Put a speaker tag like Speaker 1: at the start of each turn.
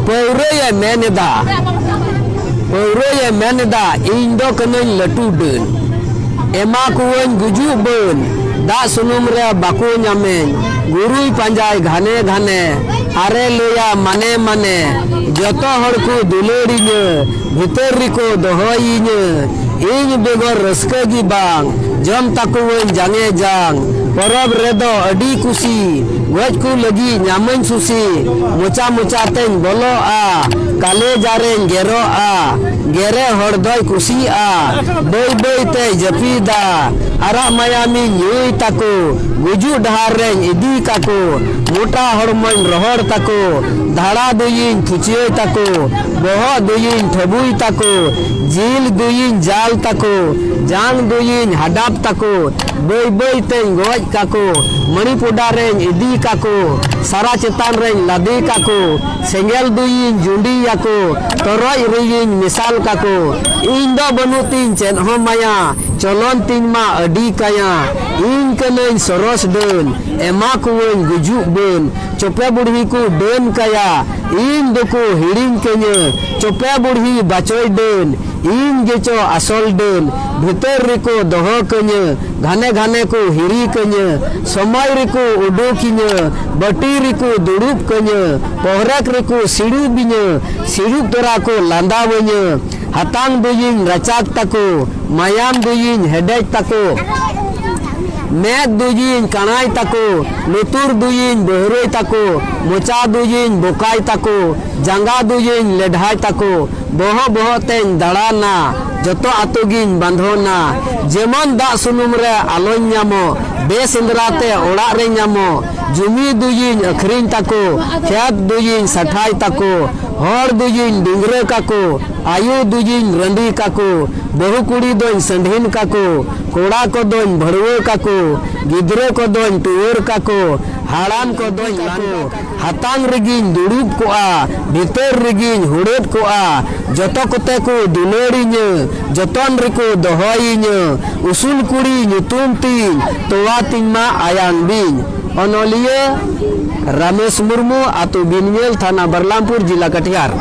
Speaker 1: Pauraya meneda indo keneng letu den ema kuwen guju ben dak sunum re baku nyamen gurui panjai घाने घाने are loya mane mane joto hor ku dulorinya bhitor riko dohoyinya ᱤᱧ ᱵᱮᱜᱚᱨ ᱨᱟᱹᱥᱠᱟᱹ ᱜᱮ ᱵᱟᱝ ᱡᱚᱢ ᱛᱟᱠᱚᱣᱟᱹᱧ ᱡᱟᱸᱜᱮ ᱡᱟᱝ ᱯᱚᱨᱚᱵ ᱨᱮᱫᱚ ᱟᱹᱰᱤ ᱠᱩᱥᱤ ᱜᱚᱡ ᱠᱚ ᱞᱟᱹᱜᱤᱫ ᱧᱟᱢᱟᱹᱧ ᱥᱩᱥᱤ ᱢᱚᱪᱟ ᱢᱚᱪᱟ ᱛᱮᱧ ᱵᱚᱞᱚᱜᱼᱟ ᱠᱟᱞᱮ ᱡᱟᱨᱮᱧ ᱜᱮᱨᱚᱜᱼᱟ ᱜᱮᱨᱮ ᱦᱚᱲ ᱫᱚᱭ ᱠᱩᱥᱤᱜᱼᱟ ᱵᱟᱹᱭ ᱵᱟᱹᱭ ᱛᱮᱭ ᱡᱟᱹᱯᱤᱫᱟ ᱟᱨᱟᱜ ᱢᱟᱭᱟᱢᱤᱧ ᱧᱩᱭ ᱛᱟᱠᱚ ᱜᱩᱡᱩᱜ ᱰᱟᱦᱟᱨ ᱨᱮᱧ ᱤᱫᱤ ᱠᱟᱠᱚ ᱢᱚᱴᱟ ᱦᱚᱲᱢᱚᱧ ᱨᱚᱦᱚᱲ ᱛᱟᱠᱚ ᱫᱷᱟᱲᱟ ᱫᱩᱭᱤᱧ ᱯᱷᱩᱪᱤᱭᱟᱹ ᱛᱟᱠᱚ ᱵᱚᱦᱚᱜ ᱫᱩᱭᱤᱧ ᱴᱷᱟᱹᱵᱩᱭ ᱛᱟᱠᱚ ᱡᱤᱞ ᱫᱩᱭᱤᱧ ᱡᱟᱞ ᱛᱟᱠᱚ ᱡᱟᱝ ᱫᱩᱭᱤᱧ ᱦᱟᱰᱟᱯ ᱛᱟᱠᱚ ᱵᱟᱹᱭ ᱵᱟᱹᱭ ᱛᱮᱧ ᱜᱚᱡ ᱠᱟᱠᱚ ᱢᱚᱬᱤᱯᱩᱰᱟ ᱨᱮᱧ ᱤᱫᱤ ᱠᱟᱠᱚ ᱥᱟᱨᱟ ᱪᱮᱛᱟᱱ ᱨᱮᱧ ᱞᱟᱫᱮ ᱠᱟᱠᱚ ᱥᱮᱸᱜᱮᱞ ᱫᱩᱭᱤᱧ ᱡᱩᱸᱰᱤᱭᱟᱠᱚ ᱛᱚᱨᱚᱡ ᱨᱮᱭᱤᱧ ᱢᱮᱥᱟᱞ ᱠᱟᱠᱚ ᱤᱧ ᱫᱚ ᱵᱟᱹᱱᱩᱜ ᱛᱤᱧ ᱪᱮᱫ ᱦᱚᱸ ᱢᱟᱭᱟ ᱪᱚᱞᱚᱱ ᱛᱤᱧ ᱢᱟ ᱟᱹᱰᱤ ᱠᱟᱭᱟ ᱤᱧ ᱠᱟᱹᱱᱟᱹᱧ ᱥᱚᱨᱚᱥ ᱰᱟᱹᱱ ᱮᱢᱟ ᱠᱚᱣᱟᱹᱧ ᱜᱩᱡᱩᱜ ᱵᱟᱹᱱ ᱪᱚᱯᱮ ᱵᱩᱲᱦᱤ ᱠᱚ ᱰᱟᱹᱱ ᱠᱟᱭᱟ ᱤᱧ ᱫᱚᱠᱚ ᱦᱤᱲᱤᱧ ᱠᱟᱹᱧᱟ ᱪᱚᱯᱮ ᱵᱩᱲᱦᱤ ᱵᱟᱪᱚᱭ ᱰᱟᱹᱱ ᱤᱧ ᱜᱮᱪᱚ ᱟᱥᱚᱞ ᱰᱟᱹᱱ ᱵᱷᱤᱛᱟᱹᱨ ᱨᱮᱠᱚ ᱫᱚᱦᱚ ᱠᱟᱹᱧᱟ ᱜᱷᱟᱱᱮ ᱜᱷᱟᱱᱮ ᱠᱚ ᱦᱤᱨᱤ ᱠᱟᱹᱧᱟ ᱥᱚᱢᱚᱭ ᱨᱮᱠᱚ ᱩᱰᱩᱠᱤᱧᱟ ᱵᱟᱹᱴᱤ ᱨᱮᱠᱚ ᱫᱩᱲᱩᱵ ᱠᱟᱹᱧᱟ ᱯᱚᱦᱨᱟᱠ ᱨᱮᱠᱚ ᱥᱤᱲᱩᱵᱤᱧᱟ ᱥᱤᱲᱩᱵ ᱛᱚᱨᱟ ᱠᱚ ᱞᱟᱸᱫᱟᱣᱟᱹᱧᱟ ᱦᱟᱛᱟᱝ ᱫᱩᱭᱤᱧ ᱨᱟᱪᱟᱜ ᱛᱟᱠᱚ ᱢᱟᱭᱟᱢ ᱫᱩᱭᱤᱧ ᱦᱮᱰᱮᱡ ᱛᱟᱠᱚ ᱢᱮᱫ ᱫᱩᱭᱤᱧ ᱠᱟᱬᱟᱭ ᱛᱟᱠᱚ ᱞᱩᱛᱩᱨ ᱫᱩᱭᱤᱧ ᱵᱟᱹᱦᱨᱟᱹᱭ ᱛᱟᱠᱚ ᱢᱚᱪᱟ ᱫᱩᱭᱤᱧ ᱵᱚᱠᱟᱭ ᱛᱟᱠᱚ ᱡᱟᱸᱜᱟ ᱫᱩᱭᱤᱧ ᱞᱮᱰᱷᱟᱭ ᱛᱟᱠᱚ ᱵᱚᱦᱚᱜ ᱵᱚᱦᱚᱜ तें दाड़ाना जतो आतो गिन बांधोना जेमन दाग सुनुम रे आलोñ ᱧᱟᱢᱚ बेसेंद्राते ओड़ा रे ᱧᱟᱢᱚ जुमी दुयिन अखरिन ताको खेत दुयिन सठाई ताको हर दुयिन डिंगरे काको आयु दुयिन रंडी काको बहु कुड़ी दोन संढीन काको कोड़ा को दोन भड़वे काको गिद्रे को दोन टुवर काको हाड़ाम को दोन काको हातांग रिगिन दुड़ुब कोआ भीतर रिगिन हुड़ेद कोआ जतो कोते को दुलोड़ीñ जतन रिको दोहईñ उसूल कुड़ी ᱧᱩᱛᱩᱢ तीन तोवा तीन मा आयांग बीन अनोलिया रमेश मुर्मू आतु बिनमेल थाना बरलामपुर जिला कटिहार।